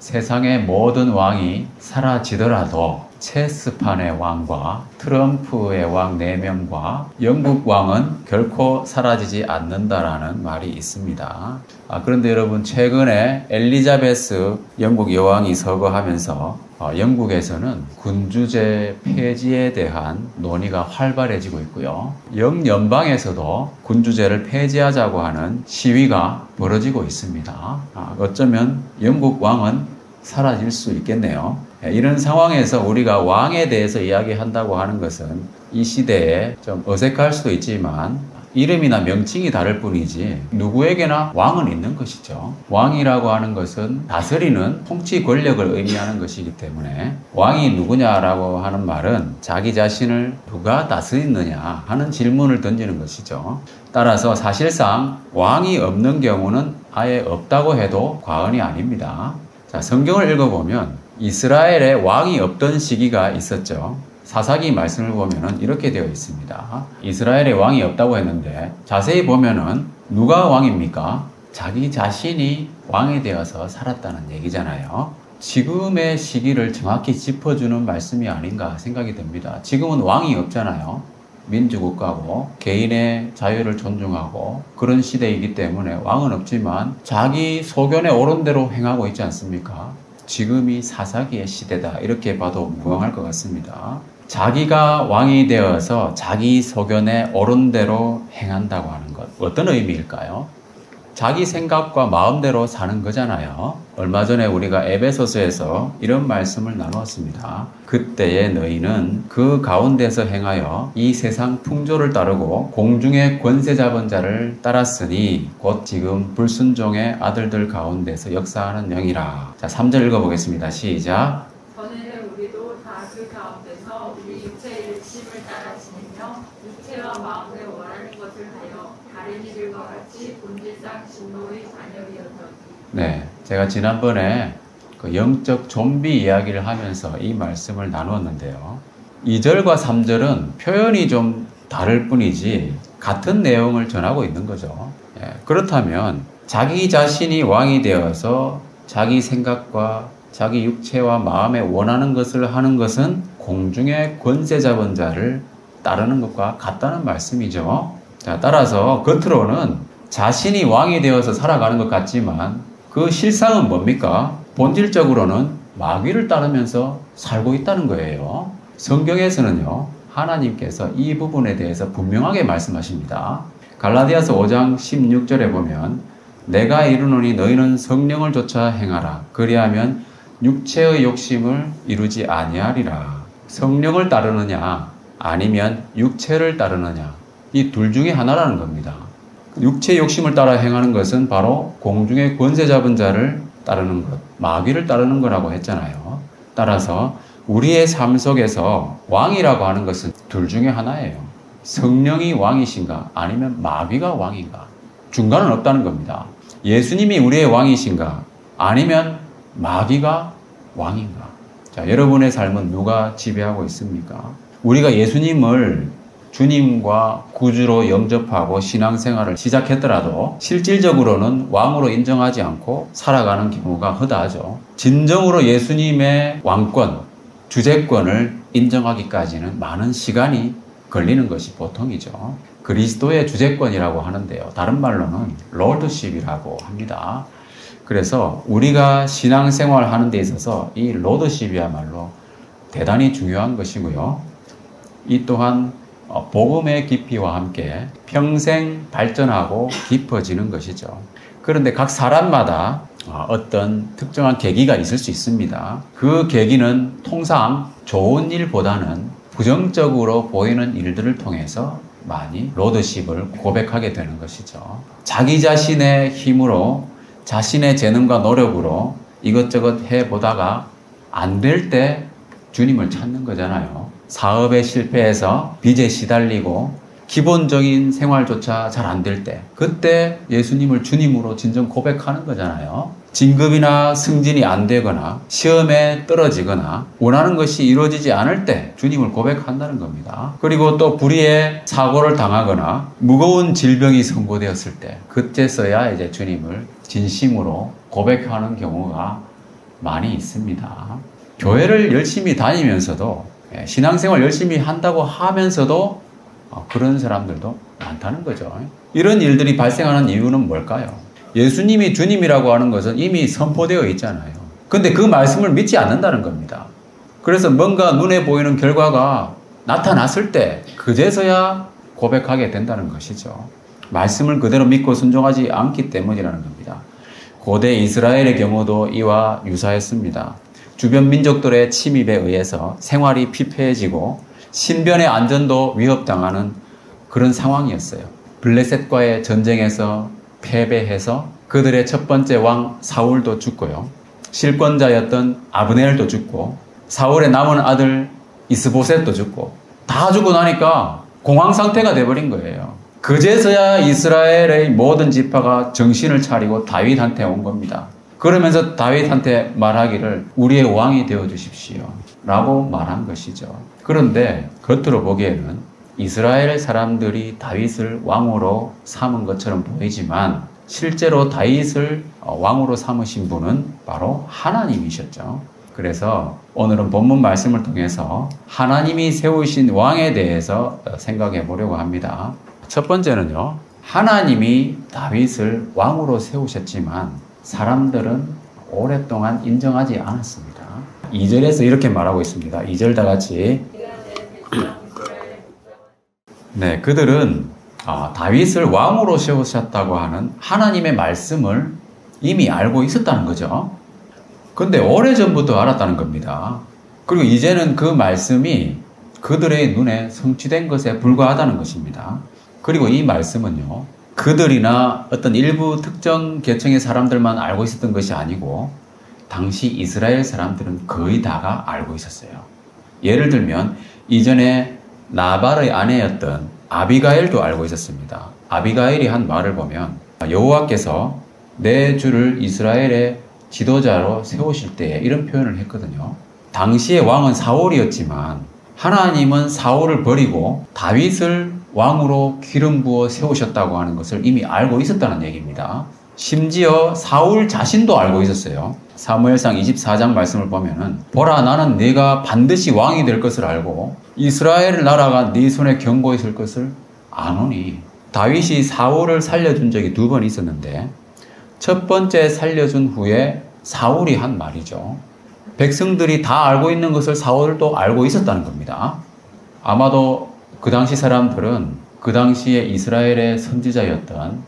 세상의 모든 왕이 사라지더라도 체스판의 왕과 트럼프의 왕 4명과 영국 왕은 결코 사라지지 않는다라는 말이 있습니다. 그런데 여러분, 최근에 엘리자베스 영국 여왕이 서거하면서 영국에서는 군주제 폐지에 대한 논의가 활발해지고 있고요. 영연방에서도 군주제를 폐지하자고 하는 시위가 벌어지고 있습니다. 어쩌면 영국 왕은 사라질 수 있겠네요. 이런 상황에서 우리가 왕에 대해서 이야기한다고 하는 것은 이 시대에 좀 어색할 수도 있지만 이름이나 명칭이 다를 뿐이지 누구에게나 왕은 있는 것이죠. 왕이라고 하는 것은 다스리는 통치 권력을 의미하는 것이기 때문에 왕이 누구냐라고 하는 말은 자기 자신을 누가 다스리느냐 하는 질문을 던지는 것이죠. 따라서 사실상 왕이 없는 경우는 아예 없다고 해도 과언이 아닙니다. 자, 성경을 읽어보면 이스라엘에 왕이 없던 시기가 있었죠. 사사기 말씀을 보면은 이렇게 되어 있습니다. 이스라엘에 왕이 없다고 했는데 자세히 보면은 누가 왕입니까? 자기 자신이 왕이 되어서 살았다는 얘기잖아요. 지금의 시기를 정확히 짚어주는 말씀이 아닌가 생각이 듭니다. 지금은 왕이 없잖아요. 민주국가고 개인의 자유를 존중하고 그런 시대이기 때문에 왕은 없지만 자기 소견에 옳은 대로 행하고 있지 않습니까? 지금이 사사기의 시대다, 이렇게 봐도 무방할 것 같습니다. 자기가 왕이 되어서 자기 소견에 옳은 대로 행한다고 하는 것, 어떤 의미일까요? 자기 생각과 마음대로 사는 거잖아요. 얼마 전에 우리가 에베소서에서 이런 말씀을 나누었습니다. 그때의 너희는 그 가운데서 행하여 이 세상 풍조를 따르고 공중의 권세 잡은 자를 따랐으니 곧 지금 불순종의 아들들 가운데서 역사하는 영이라. 자, 3절 읽어보겠습니다. 시작. 전에는 우리도 다 그 가운데서 우리 육체의 욕심을 따라 지내며 육체와 마음에 원하는 것을 하여 다른 이들과 같이 본질상 진노의 자녀이었더니. 네, 제가 지난번에 그 영적 좀비 이야기를 하면서 이 말씀을 나누었는데요. 2절과 3절은 표현이 좀 다를 뿐이지 같은 내용을 전하고 있는 거죠. 그렇다면 자기 자신이 왕이 되어서 자기 생각과 자기 육체와 마음에 원하는 것을 하는 것은 공중의 권세 잡은 자를 따르는 것과 같다는 말씀이죠. 자, 따라서 겉으로는 자신이 왕이 되어서 살아가는 것 같지만 그 실상은 뭡니까? 본질적으로는 마귀를 따르면서 살고 있다는 거예요. 성경에서는요, 하나님께서 이 부분에 대해서 분명하게 말씀하십니다. 갈라디아서 5장 16절에 보면 내가 이르노니 너희는 성령을 좇아 행하라. 그리하면 육체의 욕심을 이루지 아니하리라. 성령을 따르느냐 아니면 육체를 따르느냐, 이 둘 중에 하나라는 겁니다. 육체의 욕심을 따라 행하는 것은 바로 공중의 권세 잡은 자를 따르는 것, 마귀를 따르는 거라고 했잖아요. 따라서 우리의 삶 속에서 왕이라고 하는 것은 둘 중에 하나예요. 성령이 왕이신가 아니면 마귀가 왕인가, 중간은 없다는 겁니다. 예수님이 우리의 왕이신가 아니면 마귀가 왕인가. 자, 여러분의 삶은 누가 지배하고 있습니까? 우리가 예수님을 주님과 구주로 영접하고 신앙생활을 시작했더라도 실질적으로는 왕으로 인정하지 않고 살아가는 경우가 허다하죠. 진정으로 예수님의 왕권, 주재권을 인정하기까지는 많은 시간이 걸리는 것이 보통이죠. 그리스도의 주재권이라고 하는데요, 다른 말로는 롤드십이라고 합니다. 그래서 우리가 신앙생활 하는 데 있어서 이 롤드십이야말로 대단히 중요한 것이고요. 이 또한 복음의 깊이와 함께 평생 발전하고 깊어지는 것이죠. 그런데 각 사람마다 어떤 특정한 계기가 있을 수 있습니다. 그 계기는 통상 좋은 일보다는 부정적으로 보이는 일들을 통해서 많이 로드십을 고백하게 되는 것이죠. 자기 자신의 힘으로, 자신의 재능과 노력으로 이것저것 해보다가 안 될 때 주님을 찾는 거잖아요. 사업에 실패해서 빚에 시달리고 기본적인 생활조차 잘 안 될 때, 그때 예수님을 주님으로 진정 고백하는 거잖아요. 진급이나 승진이 안 되거나 시험에 떨어지거나 원하는 것이 이루어지지 않을 때 주님을 고백한다는 겁니다. 그리고 또 불의의 사고를 당하거나 무거운 질병이 선고되었을 때, 그때서야 이제 주님을 진심으로 고백하는 경우가 많이 있습니다. 교회를 열심히 다니면서도 신앙생활 열심히 한다고 하면서도 그런 사람들도 많다는 거죠. 이런 일들이 발생하는 이유는 뭘까요? 예수님이 주님이라고 하는 것은 이미 선포되어 있잖아요. 근데 그 말씀을 믿지 않는다는 겁니다. 그래서 뭔가 눈에 보이는 결과가 나타났을 때 그제서야 고백하게 된다는 것이죠. 말씀을 그대로 믿고 순종하지 않기 때문이라는 겁니다. 고대 이스라엘의 경우도 이와 유사했습니다. 주변 민족들의 침입에 의해서 생활이 피폐해지고 신변의 안전도 위협당하는 그런 상황이었어요. 블레셋과의 전쟁에서 패배해서 그들의 첫 번째 왕 사울도 죽고요. 실권자였던 아브넬도 죽고 사울의 남은 아들 이스보셋도 죽고 다 죽고 나니까 공황 상태가 돼버린 거예요. 그제서야 이스라엘의 모든 지파가 정신을 차리고 다윗한테 온 겁니다. 그러면서 다윗한테 말하기를 우리의 왕이 되어주십시오 라고 말한 것이죠. 그런데 겉으로 보기에는 이스라엘 사람들이 다윗을 왕으로 삼은 것처럼 보이지만 실제로 다윗을 왕으로 삼으신 분은 바로 하나님이셨죠. 그래서 오늘은 본문 말씀을 통해서 하나님이 세우신 왕에 대해서 생각해 보려고 합니다. 첫 번째는요, 하나님이 다윗을 왕으로 세우셨지만 사람들은 오랫동안 인정하지 않았습니다. 2절에서 이렇게 말하고 있습니다. 2절 다 같이. 네, 그들은 다윗을 왕으로 세우셨다고 하는 하나님의 말씀을 이미 알고 있었다는 거죠. 근데 오래전부터 알았다는 겁니다. 그리고 이제는 그 말씀이 그들의 눈에 성취된 것에 불과하다는 것입니다. 그리고 이 말씀은요, 그들이나 어떤 일부 특정 계층의 사람들만 알고 있었던 것이 아니고 당시 이스라엘 사람들은 거의 다가 알고 있었어요. 예를 들면 이전에 나발의 아내였던 아비가일도 알고 있었습니다. 아비가일이 한 말을 보면 여호와께서 내 주를 이스라엘의 지도자로 세우실 때 이런 표현을 했거든요. 당시의 왕은 사울이었지만 하나님은 사울을 버리고 다윗을 왕으로 기름 부어 세우셨다고 하는 것을 이미 알고 있었다는 얘기입니다. 심지어 사울 자신도 알고 있었어요. 사무엘상 24장 말씀을 보면은 보라 나는 네가 반드시 왕이 될 것을 알고 이스라엘 나라가 네 손에 견고 있을 것을 아노니. 다윗이 사울을 살려준 적이 2번 있었는데 첫 번째 살려준 후에 사울이 한 말이죠. 백성들이 다 알고 있는 것을 사울도 알고 있었다는 겁니다. 아마도 그 당시 사람들은 그 당시에 이스라엘의 선지자였던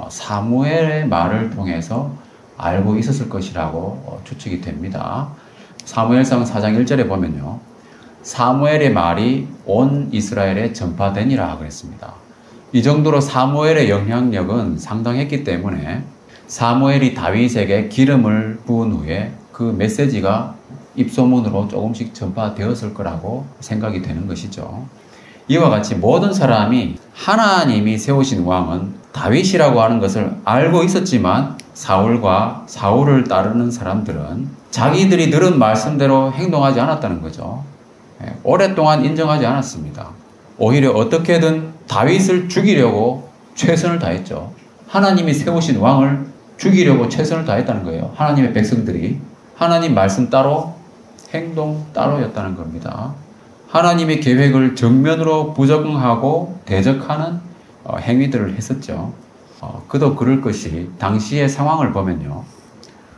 사무엘의 말을 통해서 알고 있었을 것이라고 추측이 됩니다. 사무엘상 4장 1절에 보면요, 사무엘의 말이 온 이스라엘에 전파되니라 그랬습니다. 이 정도로 사무엘의 영향력은 상당했기 때문에 사무엘이 다윗에게 기름을 부은 후에 그 메시지가 입소문으로 조금씩 전파되었을 거라고 생각이 되는 것이죠. 이와 같이 모든 사람이 하나님이 세우신 왕은 다윗이라고 하는 것을 알고 있었지만 사울과 사울을 따르는 사람들은 자기들이 들은 말씀대로 행동하지 않았다는 거죠. 오랫동안 인정하지 않았습니다. 오히려 어떻게든 다윗을 죽이려고 최선을 다했죠. 하나님이 세우신 왕을 죽이려고 최선을 다했다는 거예요. 하나님의 백성들이. 하나님 말씀 따로 행동 따로였다는 겁니다. 하나님의 계획을 정면으로 부정하고 대적하는 행위들을 했었죠. 그도 그럴 것이 당시의 상황을 보면요,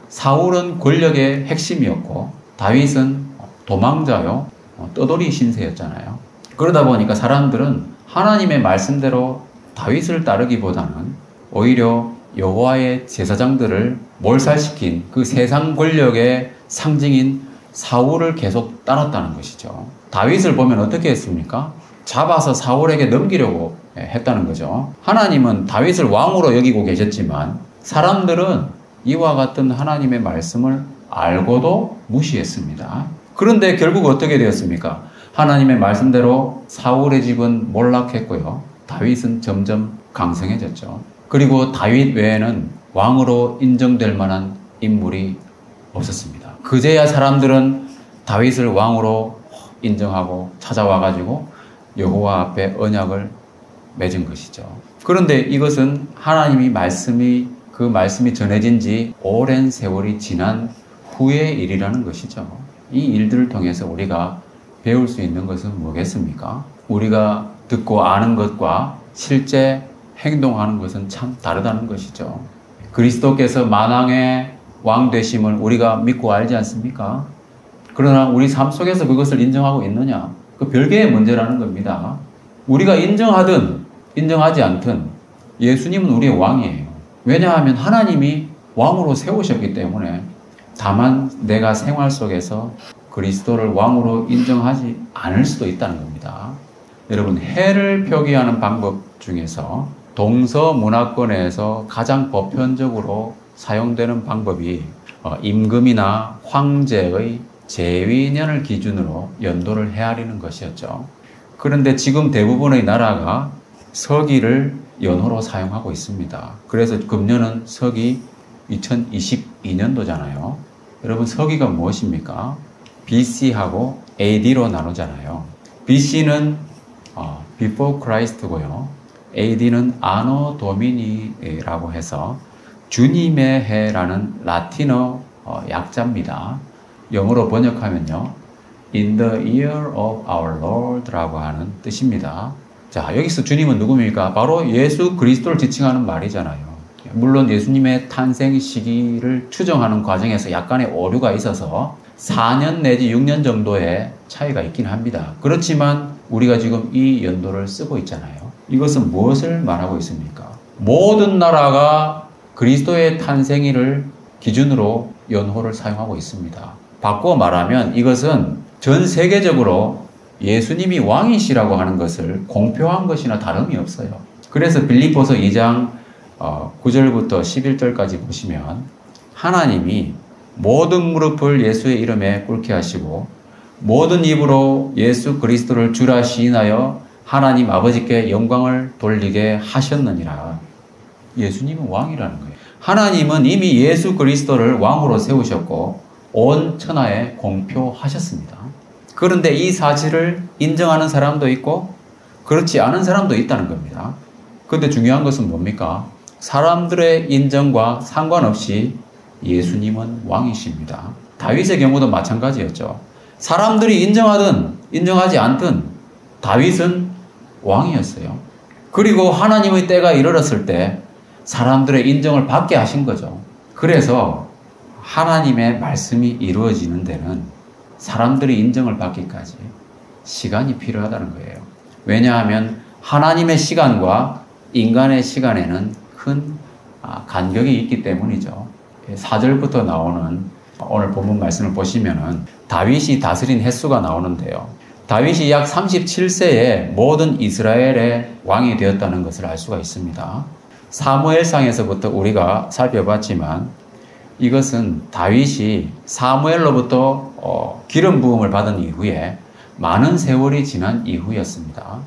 사울은 권력의 핵심이었고 다윗은 도망자요, 떠돌이 신세였잖아요. 그러다 보니까 사람들은 하나님의 말씀대로 다윗을 따르기보다는 오히려 여호와의 제사장들을 몰살시킨 그 세상 권력의 상징인 사울을 계속 따랐다는 것이죠. 다윗을 보면 어떻게 했습니까? 잡아서 사울에게 넘기려고 했다는 거죠. 하나님은 다윗을 왕으로 여기고 계셨지만 사람들은 이와 같은 하나님의 말씀을 알고도 무시했습니다. 그런데 결국 어떻게 되었습니까? 하나님의 말씀대로 사울의 집은 몰락했고요, 다윗은 점점 강성해졌죠. 그리고 다윗 외에는 왕으로 인정될 만한 인물이 없었습니다. 그제야 사람들은 다윗을 왕으로 인정하고 찾아와가지고 여호와 앞에 언약을 맺은 것이죠. 그런데 이것은 하나님이 그 말씀이 전해진 지 오랜 세월이 지난 후의 일이라는 것이죠. 이 일들을 통해서 우리가 배울 수 있는 것은 뭐겠습니까? 우리가 듣고 아는 것과 실제 행동하는 것은 참 다르다는 것이죠. 그리스도께서 만왕의 왕 되심을 우리가 믿고 알지 않습니까? 그러나 우리 삶 속에서 그것을 인정하고 있느냐? 그 별개의 문제라는 겁니다. 우리가 인정하든 인정하지 않든 예수님은 우리의 왕이에요. 왜냐하면 하나님이 왕으로 세우셨기 때문에 다만 내가 생활 속에서 그리스도를 왕으로 인정하지 않을 수도 있다는 겁니다. 여러분, 해를 표기하는 방법 중에서 동서문화권에서 가장 보편적으로 사용되는 방법이 임금이나 황제의 재위년을 기준으로 연도를 헤아리는 것이었죠. 그런데 지금 대부분의 나라가 서기를 연호로 사용하고 있습니다. 그래서 금년은 서기 2022년도잖아요. 여러분, 서기가 무엇입니까? BC하고 AD로 나누잖아요. BC는 Before Christ고요. AD는 Anno Domini라고 해서 주님의 해라는 라틴어 약자입니다. 영어로 번역하면요, In the year of our Lord라고 하는 뜻입니다. 자, 여기서 주님은 누굽니까? 바로 예수 그리스도를 지칭하는 말이잖아요. 물론 예수님의 탄생 시기를 추정하는 과정에서 약간의 오류가 있어서 4년 내지 6년 정도의 차이가 있긴 합니다. 그렇지만 우리가 지금 이 연도를 쓰고 있잖아요. 이것은 무엇을 말하고 있습니까? 모든 나라가 그리스도의 탄생일을 기준으로 연호를 사용하고 있습니다. 바꿔 말하면 이것은 전 세계적으로 예수님이 왕이시라고 하는 것을 공표한 것이나 다름이 없어요. 그래서 빌립보서 2장 9절부터 11절까지 보시면 하나님이 모든 무릎을 예수의 이름에 꿇게 하시고 모든 입으로 예수 그리스도를 주라 시인하여 하나님 아버지께 영광을 돌리게 하셨느니라. 예수님은 왕이라는 거예요. 하나님은 이미 예수 그리스도를 왕으로 세우셨고 온 천하에 공표하셨습니다. 그런데 이 사실을 인정하는 사람도 있고 그렇지 않은 사람도 있다는 겁니다. 그런데 중요한 것은 뭡니까? 사람들의 인정과 상관없이 예수님은 왕이십니다. 다윗의 경우도 마찬가지였죠. 사람들이 인정하든 인정하지 않든 다윗은 왕이었어요. 그리고 하나님의 때가 이르렀을 때 사람들의 인정을 받게 하신 거죠. 그래서 하나님의 말씀이 이루어지는 데는 사람들이 인정을 받기까지 시간이 필요하다는 거예요. 왜냐하면 하나님의 시간과 인간의 시간에는 큰 간격이 있기 때문이죠. 4절부터 나오는 오늘 본문 말씀을 보시면은 다윗이 다스린 횟수가 나오는데요. 다윗이 약 37세에 모든 이스라엘의 왕이 되었다는 것을 알 수가 있습니다. 사무엘상에서부터 우리가 살펴봤지만 이것은 다윗이 사무엘로부터 기름 부음을 받은 이후에 많은 세월이 지난 이후였습니다.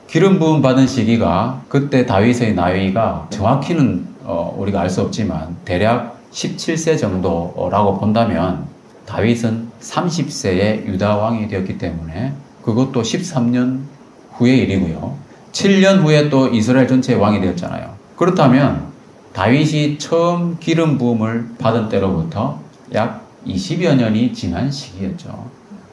기름 부음 받은 시기가 그때 다윗의 나이가 정확히는 우리가 알 수 없지만 대략 17세 정도라고 본다면 다윗은 30세에 유다 왕이 되었기 때문에 그것도 13년 후의 일이고요. 7년 후에 또 이스라엘 전체의 왕이 되었잖아요. 그렇다면 다윗이 처음 기름 부음을 받은 때로부터 약 20여 년이 지난 시기였죠.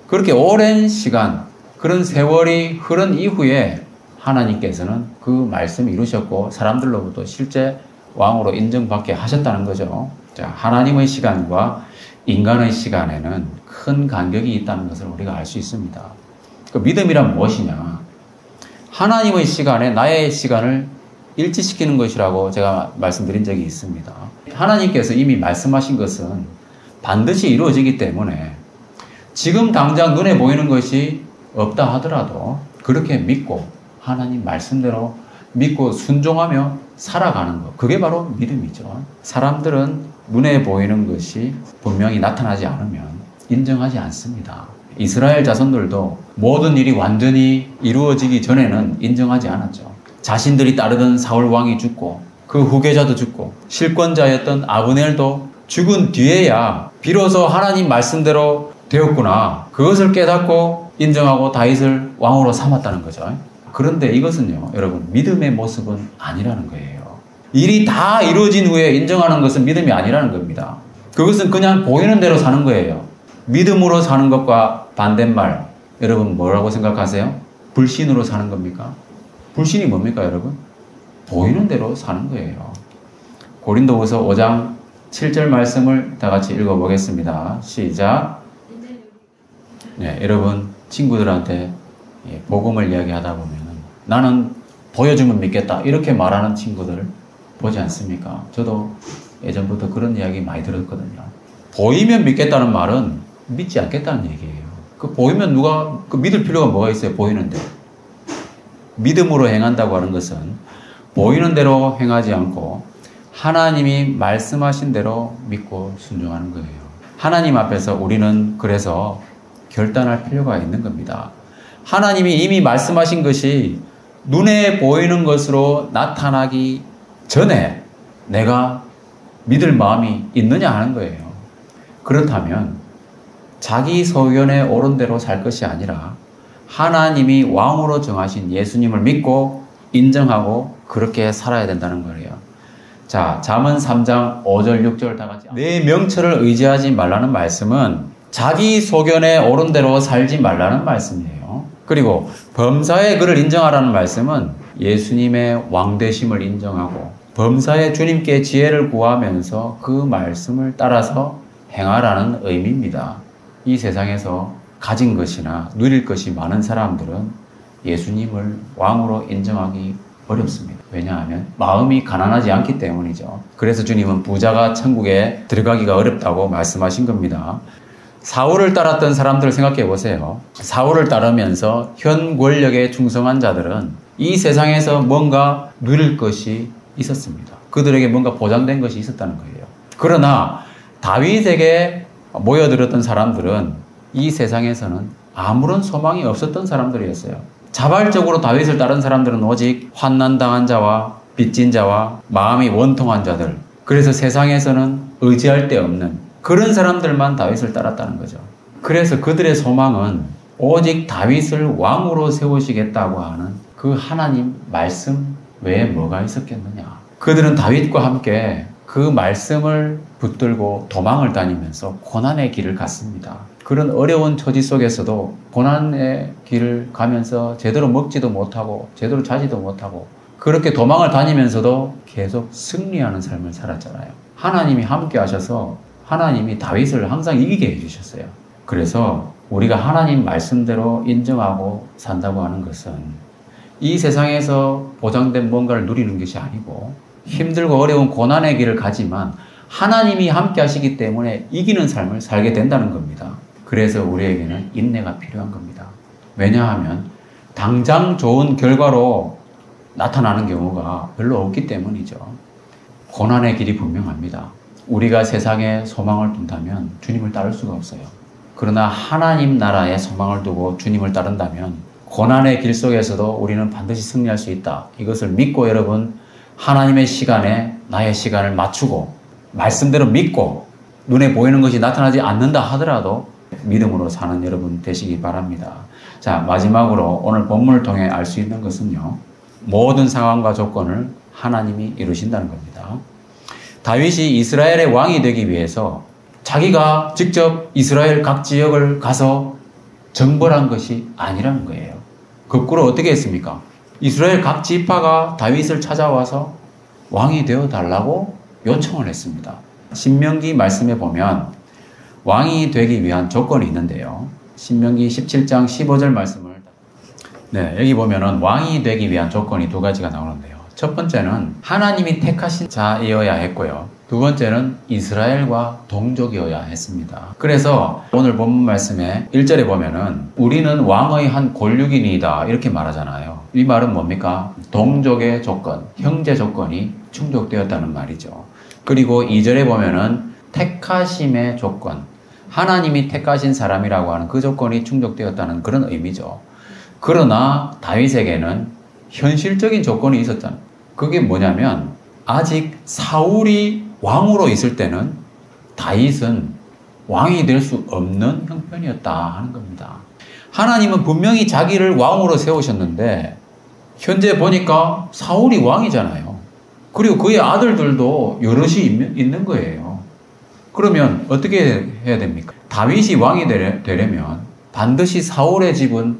그렇게 오랜 시간, 그런 세월이 흐른 이후에 하나님께서는 그 말씀을 이루셨고 사람들로부터 실제 왕으로 인정받게 하셨다는 거죠. 자, 하나님의 시간과 인간의 시간에는 큰 간격이 있다는 것을 우리가 알 수 있습니다. 그 믿음이란 무엇이냐? 하나님의 시간에 나의 시간을 일치시키는 것이라고 제가 말씀드린 적이 있습니다. 하나님께서 이미 말씀하신 것은 반드시 이루어지기 때문에 지금 당장 눈에 보이는 것이 없다 하더라도 그렇게 믿고 하나님 말씀대로 믿고 순종하며 살아가는 것, 그게 바로 믿음이죠. 사람들은 눈에 보이는 것이 분명히 나타나지 않으면 인정하지 않습니다. 이스라엘 자손들도 모든 일이 완전히 이루어지기 전에는 인정하지 않았죠. 자신들이 따르던 사울 왕이 죽고 그 후계자도 죽고 실권자였던 아브넬도 죽은 뒤에야 비로소 하나님 말씀대로 되었구나, 그것을 깨닫고 인정하고 다윗을 왕으로 삼았다는 거죠. 그런데 이것은요, 여러분, 믿음의 모습은 아니라는 거예요. 일이 다 이루어진 후에 인정하는 것은 믿음이 아니라는 겁니다. 그것은 그냥 보이는 대로 사는 거예요. 믿음으로 사는 것과 반대말, 여러분 뭐라고 생각하세요? 불신으로 사는 겁니까? 불신이 뭡니까, 여러분? 보이는 대로 사는 거예요. 고린도후서 5장 7절 말씀을 다 같이 읽어보겠습니다. 시작. 네, 여러분 친구들한테 복음을 이야기하다 보면 나는 보여주면 믿겠다 이렇게 말하는 친구들 보지 않습니까? 저도 예전부터 그런 이야기 많이 들었거든요. 보이면 믿겠다는 말은 믿지 않겠다는 얘기예요. 그 보이면 누가 그 믿을 필요가 뭐가 있어요? 보이는데. 믿음으로 행한다고 하는 것은 보이는 대로 행하지 않고 하나님이 말씀하신 대로 믿고 순종하는 거예요. 하나님 앞에서 우리는 그래서 결단할 필요가 있는 겁니다. 하나님이 이미 말씀하신 것이 눈에 보이는 것으로 나타나기 전에 내가 믿을 마음이 있느냐 하는 거예요. 그렇다면 자기 소견에 옳은 대로 살 것이 아니라 하나님이 왕으로 정하신 예수님을 믿고 인정하고 그렇게 살아야 된다는 거예요. 자, 잠언 3장 5절 6절 다 같이 내 명철을 의지하지 말라는 말씀은 자기 소견에 옳은 대로 살지 말라는 말씀이에요. 그리고 범사의 그를 인정하라는 말씀은 예수님의 왕되심을 인정하고 범사의 주님께 지혜를 구하면서 그 말씀을 따라서 행하라는 의미입니다. 이 세상에서 가진 것이나 누릴 것이 많은 사람들은 예수님을 왕으로 인정하기 어렵습니다. 왜냐하면 마음이 가난하지 않기 때문이죠. 그래서 주님은 부자가 천국에 들어가기가 어렵다고 말씀하신 겁니다. 사울을 따랐던 사람들 생각해 보세요. 사울을 따르면서 현 권력에 충성한 자들은 이 세상에서 뭔가 누릴 것이 있었습니다. 그들에게 뭔가 보장된 것이 있었다는 거예요. 그러나 다윗에게 모여들었던 사람들은 이 세상에서는 아무런 소망이 없었던 사람들이었어요. 자발적으로 다윗을 따른 사람들은 오직 환난당한 자와 빚진 자와 마음이 원통한 자들, 그래서 세상에서는 의지할 데 없는 그런 사람들만 다윗을 따랐다는 거죠. 그래서 그들의 소망은 오직 다윗을 왕으로 세우시겠다고 하는 그 하나님 말씀 외에 뭐가 있었겠느냐. 그들은 다윗과 함께 그 말씀을 붙들고 도망을 다니면서 고난의 길을 갔습니다. 그런 어려운 처지 속에서도 고난의 길을 가면서 제대로 먹지도 못하고 제대로 자지도 못하고 그렇게 도망을 다니면서도 계속 승리하는 삶을 살았잖아요. 하나님이 함께 하셔서 하나님이 다윗을 항상 이기게 해주셨어요. 그래서 우리가 하나님 말씀대로 인정하고 산다고 하는 것은 이 세상에서 보장된 뭔가를 누리는 것이 아니고 힘들고 어려운 고난의 길을 가지만 하나님이 함께 하시기 때문에 이기는 삶을 살게 된다는 겁니다. 그래서 우리에게는 인내가 필요한 겁니다. 왜냐하면 당장 좋은 결과로 나타나는 경우가 별로 없기 때문이죠. 고난의 길이 분명합니다. 우리가 세상에 소망을 둔다면 주님을 따를 수가 없어요. 그러나 하나님 나라에 소망을 두고 주님을 따른다면 고난의 길 속에서도 우리는 반드시 승리할 수 있다. 이것을 믿고 여러분 하나님의 시간에 나의 시간을 맞추고 말씀대로 믿고 눈에 보이는 것이 나타나지 않는다 하더라도 믿음으로 사는 여러분 되시기 바랍니다. 자, 마지막으로 오늘 본문을 통해 알 수 있는 것은요. 모든 상황과 조건을 하나님이 이루신다는 겁니다. 다윗이 이스라엘의 왕이 되기 위해서 자기가 직접 이스라엘 각 지역을 가서 정벌한 것이 아니라는 거예요. 거꾸로 어떻게 했습니까? 이스라엘 각 지파가 다윗을 찾아와서 왕이 되어 달라고 요청을 했습니다. 신명기 말씀에 보면 왕이 되기 위한 조건이 있는데요. 신명기 17장 15절 말씀을 여기 보면은 왕이 되기 위한 조건이 두 가지가 나오는데요. 첫 번째는 하나님이 택하신 자이어야 했고요. 두 번째는 이스라엘과 동족이어야 했습니다. 그래서 오늘 본문 말씀에 1절에 보면은 우리는 왕의 한 권류기니이다 이렇게 말하잖아요. 이 말은 뭡니까? 동족의 조건, 형제 조건이 충족되었다는 말이죠. 그리고 2절에 보면은 택하심의 조건, 하나님이 택하신 사람이라고 하는 그 조건이 충족되었다는 그런 의미죠. 그러나 다윗에게는 현실적인 조건이 있었잖아요. 그게 뭐냐면 아직 사울이 왕으로 있을 때는 다윗은 왕이 될 수 없는 형편이었다 하는 겁니다. 하나님은 분명히 자기를 왕으로 세우셨는데 현재 보니까 사울이 왕이잖아요. 그리고 그의 아들들도 여럿이 있는 거예요. 그러면 어떻게 해야 됩니까? 다윗이 왕이 되려면 반드시 사울의 집은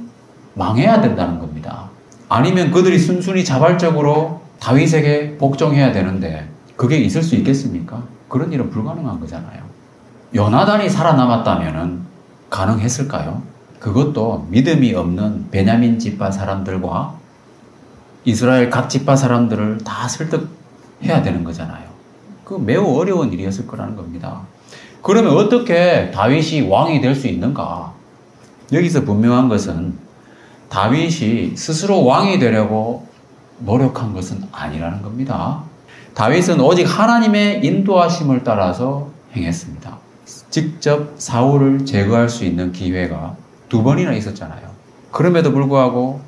망해야 된다는 겁니다. 아니면 그들이 순순히 자발적으로 다윗에게 복종해야 되는데 그게 있을 수 있겠습니까? 그런 일은 불가능한 거잖아요. 요나단이 살아남았다면 가능했을까요? 그것도 믿음이 없는 베냐민 지파 사람들과 이스라엘 각 지파 사람들을 다 설득해야 되는 거잖아요. 그 매우 어려운 일이었을 거라는 겁니다. 그러면 어떻게 다윗이 왕이 될 수 있는가? 여기서 분명한 것은 다윗이 스스로 왕이 되려고 노력한 것은 아니라는 겁니다. 다윗은 오직 하나님의 인도하심을 따라서 행했습니다. 직접 사울을 제거할 수 있는 기회가 2번이나 있었잖아요. 그럼에도 불구하고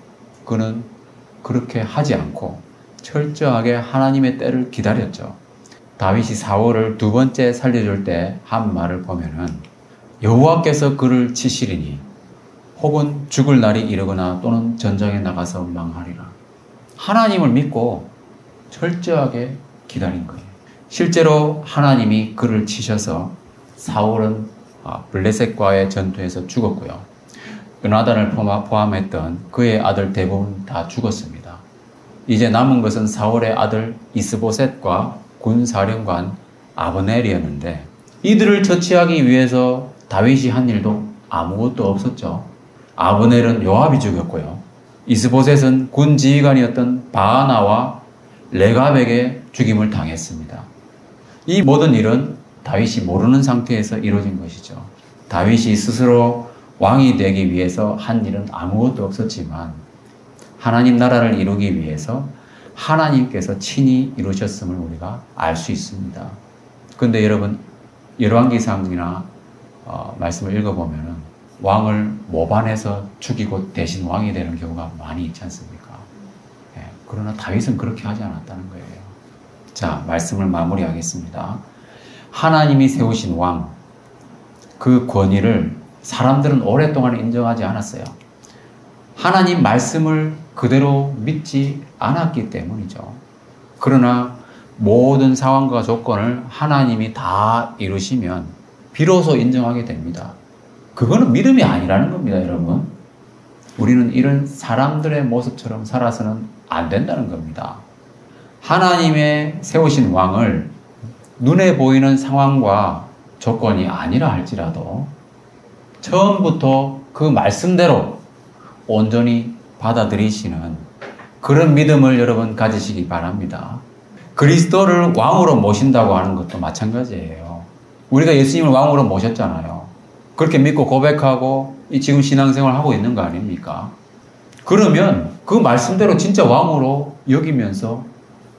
그는 그렇게 하지 않고 철저하게 하나님의 때를 기다렸죠. 다윗이 사울을 2번째 살려줄 때 한 말을 보면은 여호와께서 그를 치시리니 혹은 죽을 날이 이르거나 또는 전장에 나가서 망하리라. 하나님을 믿고 철저하게 기다린 거예요. 실제로 하나님이 그를 치셔서 사울은 블레셋과의 전투에서 죽었고요. 요나단을 포함했던 그의 아들 대부분 다 죽었습니다. 이제 남은 것은 사울의 아들 이스보셋과 군사령관 아브넬이었는데 이들을 처치하기 위해서 다윗이 한 일도 아무것도 없었죠. 아브넬은 요압이 죽였고요. 이스보셋은 군 지휘관이었던 바하나와 레갑에게 죽임을 당했습니다. 이 모든 일은 다윗이 모르는 상태에서 이루어진 것이죠. 다윗이 스스로 왕이 되기 위해서 한 일은 아무것도 없었지만 하나님 나라를 이루기 위해서 하나님께서 친히 이루셨음을 우리가 알 수 있습니다. 그런데 여러분 열왕기상이나 말씀을 읽어보면 왕을 모반해서 죽이고 대신 왕이 되는 경우가 많이 있지 않습니까? 예, 그러나 다윗은 그렇게 하지 않았다는 거예요. 자, 말씀을 마무리하겠습니다. 하나님이 세우신 왕, 그 권위를 사람들은 오랫동안 인정하지 않았어요. 하나님 말씀을 그대로 믿지 않았기 때문이죠. 그러나 모든 상황과 조건을 하나님이 다 이루시면 비로소 인정하게 됩니다. 그거는 믿음이 아니라는 겁니다, 여러분. 우리는 이런 사람들의 모습처럼 살아서는 안 된다는 겁니다. 하나님의 세우신 왕을 눈에 보이는 상황과 조건이 아니라 할지라도 처음부터 그 말씀대로 온전히 받아들이시는 그런 믿음을 여러분 가지시기 바랍니다. 그리스도를 왕으로 모신다고 하는 것도 마찬가지예요. 우리가 예수님을 왕으로 모셨잖아요. 그렇게 믿고 고백하고 지금 신앙생활 하고 있는 거 아닙니까? 그러면 그 말씀대로 진짜 왕으로 여기면서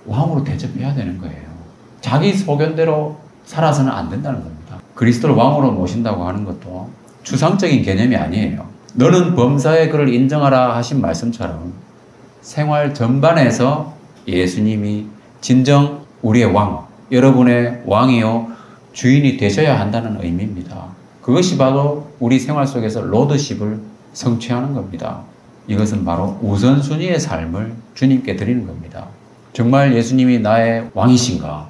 왕으로 대접해야 되는 거예요. 자기 소견대로 살아서는 안 된다는 겁니다. 그리스도를 왕으로 모신다고 하는 것도 추상적인 개념이 아니에요. 너는 범사의 그를 인정하라 하신 말씀처럼 생활 전반에서 예수님이 진정 우리의 왕, 여러분의 왕이요 주인이 되셔야 한다는 의미입니다. 그것이 바로 우리 생활 속에서 로드십을 성취하는 겁니다. 이것은 바로 우선순위의 삶을 주님께 드리는 겁니다. 정말 예수님이 나의 왕이신가?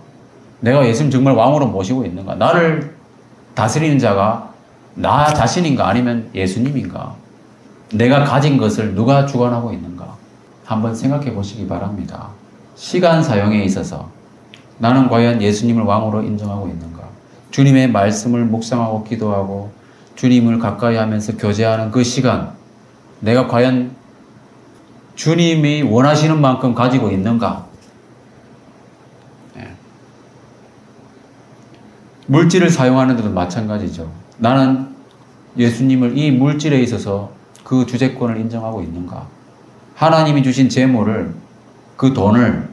내가 예수님 정말 왕으로 모시고 있는가? 나를 다스리는 자가 나 자신인가? 아니면 예수님인가? 내가 가진 것을 누가 주관하고 있는가? 한번 생각해 보시기 바랍니다. 시간 사용에 있어서 나는 과연 예수님을 왕으로 인정하고 있는가? 주님의 말씀을 묵상하고 기도하고 주님을 가까이 하면서 교제하는 그 시간, 내가 과연 주님이 원하시는 만큼 가지고 있는가? 네. 물질을 사용하는 데도 마찬가지죠. 나는 예수님을 이 물질에 있어서 그 주재권을 인정하고 있는가? 하나님이 주신 재물을, 그 돈을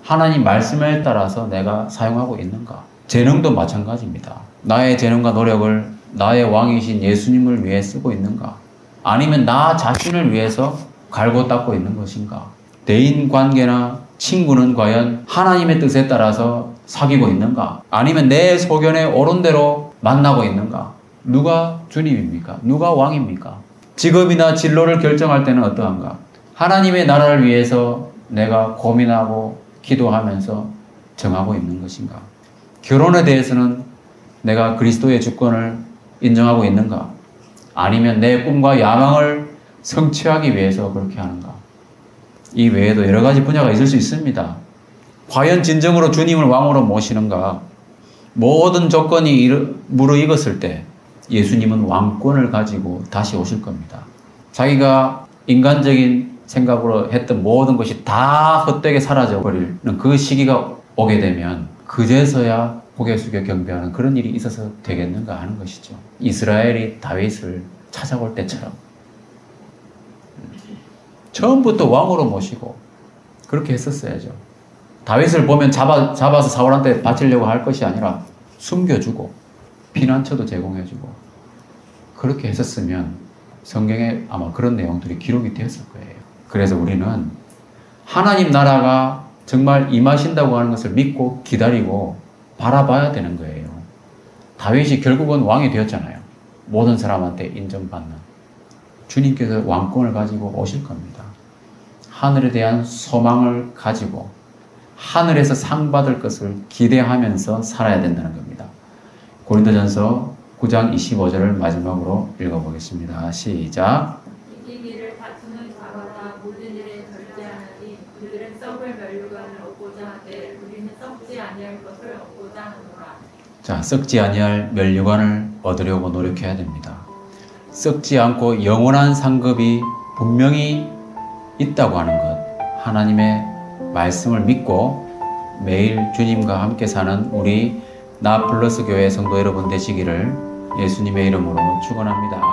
하나님 말씀에 따라서 내가 사용하고 있는가? 재능도 마찬가지입니다. 나의 재능과 노력을 나의 왕이신 예수님을 위해 쓰고 있는가? 아니면 나 자신을 위해서 갈고 닦고 있는 것인가? 대인관계나 친구는 과연 하나님의 뜻에 따라서 사귀고 있는가? 아니면 내 소견에 옳은 대로 만나고 있는가? 누가 주님입니까? 누가 왕입니까? 직업이나 진로를 결정할 때는 어떠한가? 하나님의 나라를 위해서 내가 고민하고 기도하면서 정하고 있는 것인가? 결혼에 대해서는 내가 그리스도의 주권을 인정하고 있는가? 아니면 내 꿈과 야망을 성취하기 위해서 그렇게 하는가? 이 외에도 여러 가지 분야가 있을 수 있습니다. 과연 진정으로 주님을 왕으로 모시는가? 모든 조건이 무르익었을 때 예수님은 왕권을 가지고 다시 오실 겁니다. 자기가 인간적인 생각으로 했던 모든 것이 다 헛되게 사라져버리는 그 시기가 오게 되면 그제서야 고개 숙여 경배하는 그런 일이 있어서 되겠는가 하는 것이죠. 이스라엘이 다윗을 찾아올 때처럼 처음부터 왕으로 모시고 그렇게 했었어야죠. 다윗을 보면 잡아서 사울한테 바치려고 할 것이 아니라 숨겨주고 피난처도 제공해주고 그렇게 했었으면 성경에 아마 그런 내용들이 기록이 되었을 거예요. 그래서 우리는 하나님 나라가 정말 임하신다고 하는 것을 믿고 기다리고 바라봐야 되는 거예요. 다윗이 결국은 왕이 되었잖아요. 모든 사람한테 인정받는. 주님께서 왕권을 가지고 오실 겁니다. 하늘에 대한 소망을 가지고 하늘에서 상 받을 것을 기대하면서 살아야 된다는 겁니다. 고린도전서 9장 25절을 마지막으로 읽어보겠습니다. 시작. 이기기를 다투는 자마다 모든 일에 절제하나니 그들은 썩을 면류관을 얻고자 하되 우리는 썩지 아니할 것을 얻고자 하노라. 자, 썩지 아니할 면류관을 얻으려고 노력해야 됩니다. 썩지 않고 영원한 상급이 분명히 있다고 하는 것, 하나님의 말씀을 믿고 매일 주님과 함께 사는 우리 나플러스 교회 성도 여러분 되시기를 예수님의 이름으로 축원합니다.